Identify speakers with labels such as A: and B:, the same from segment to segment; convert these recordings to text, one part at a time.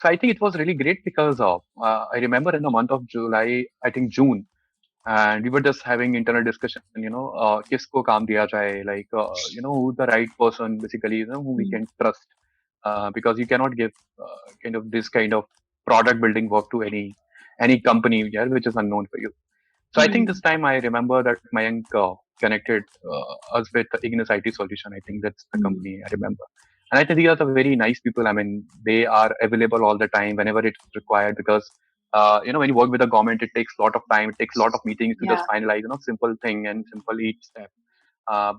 A: So I think it was really great because I remember in the month of July, I think June, and we were just having internal discussion, kisko kaam diya jaye, like, who's the right person, basically, who we
B: Mm.
A: can trust, because you cannot give kind of this kind of product building work to any company, yeah, which is unknown for you. So I think this
B: Mm.
A: time I remember that Mayank connected us with Ignis IT Solution. I think that's the
B: Mm.
A: company I remember. And I think these are the very nice people. I mean, they are available all the time whenever it's required because, when you work with the government, it takes a lot of time. It takes a lot of meetings to just
B: Yeah.
A: finalize, simple thing and simple each step.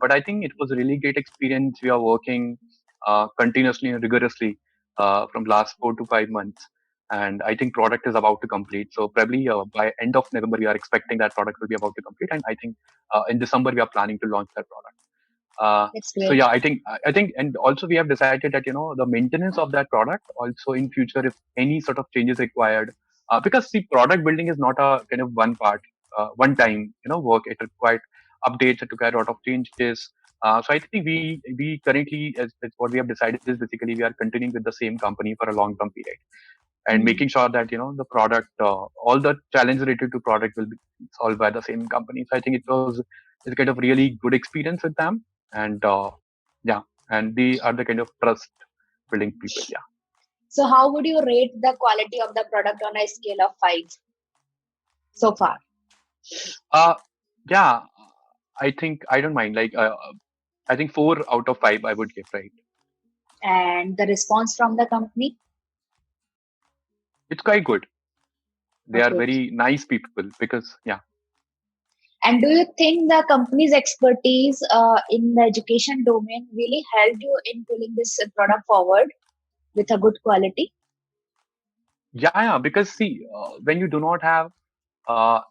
A: But I think it was a really great experience. We are working continuously and rigorously from last 4 to 5 months, and I think product is about to complete. So probably by end of November, we are expecting that product will be about to complete, and I think in December we are planning to launch that product.
B: That's
A: So
B: great.
A: yeah, I think, and also we have decided that the maintenance of that product also in future, if any sort of changes required, because the product building is not a kind of one part, one time work. It required updates. It required a lot of changes. So I think we currently, as what we have decided is basically we are continuing with the same company for a long term period and
B: Mm.
A: making sure that the product, all the challenge related to product will be solved by the same company. So I think it's kind of really good experience with them, and yeah, and they are the kind of trust building people. Yeah.
B: So how would you rate the quality of the product on a scale of 5 so far?
A: uh yeah, I think I don't mind, like, I think 4 out of 5 I would give, right?
B: And the response from the company?
A: It's quite good. They are
B: Okay.
A: very nice people because, yeah.
B: And do you think the company's expertise in the education domain really helped you in pulling this product forward with a good quality?
A: Yeah, because see, when you do not have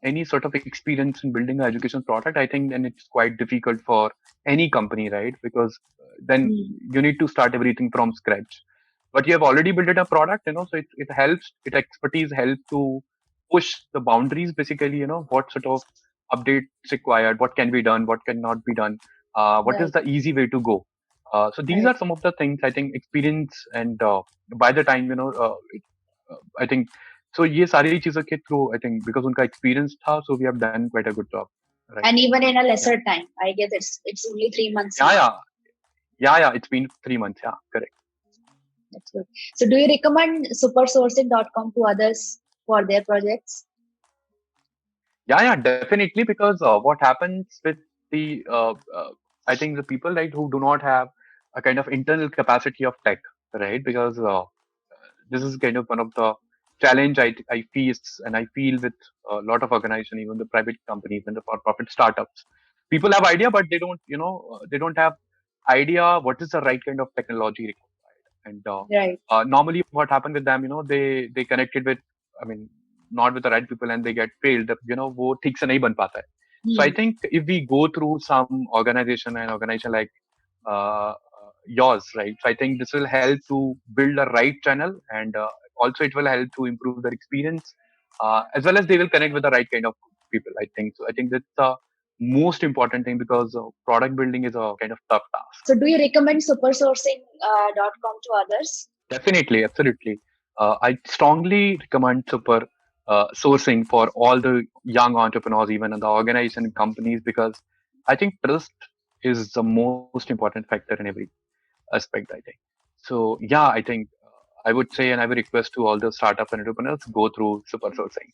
A: any sort of experience in building an education product, I think then it's quite difficult for any company, right? Because then
B: Hmm.
A: you need to start everything from scratch. But you have already built a product, so it helps, it expertise help to push the boundaries, basically, what sort of updates required, what can be done, what cannot be done, what is
B: Right,
A: the easy way to go. So these
B: right.
A: are some of the things I think experience, and by the time, I think, so ये सारी चीजों के through, I think, because उनका experience था, so we have done quite a good job, right?
B: And even in a
A: Yeah,
B: lesser time, I guess it's only 3 months
A: yeah,
B: now.
A: yeah, yeah. It's been 3 months. Yeah, correct.
B: That's good. So do you recommend supersourcing.com to others for their projects?
A: Yeah, definitely, because what happens with the I think the people, right, who do not have a kind of internal capacity of tech, right? Because this is kind of one of the challenge I face and I feel with a lot of organization, even the private companies and the for-profit startups. People have idea, but they don't have idea what is the right kind of technology required. And
B: Right.
A: normally, what happened with them, they connected with, I mean, not with the right people, and they get failed. वो ठीक से नहीं बन पाता है. So I
B: Hmm.
A: think if we go through some organization like yours, right? So I think this will help to build a right channel, and also it will help to improve their experience, as well as they will connect with the right kind of people. I think so. I think that's the most important thing because product building is a kind of tough task.
B: So do you recommend supersourcing.com to others?
A: Definitely, absolutely. I strongly recommend super sourcing for all the young entrepreneurs, even in the organization and companies, because I think trust is the most important factor in every aspect, I think. So yeah, I think I would say, and I would request to all the startup and entrepreneurs, go through super sourcing.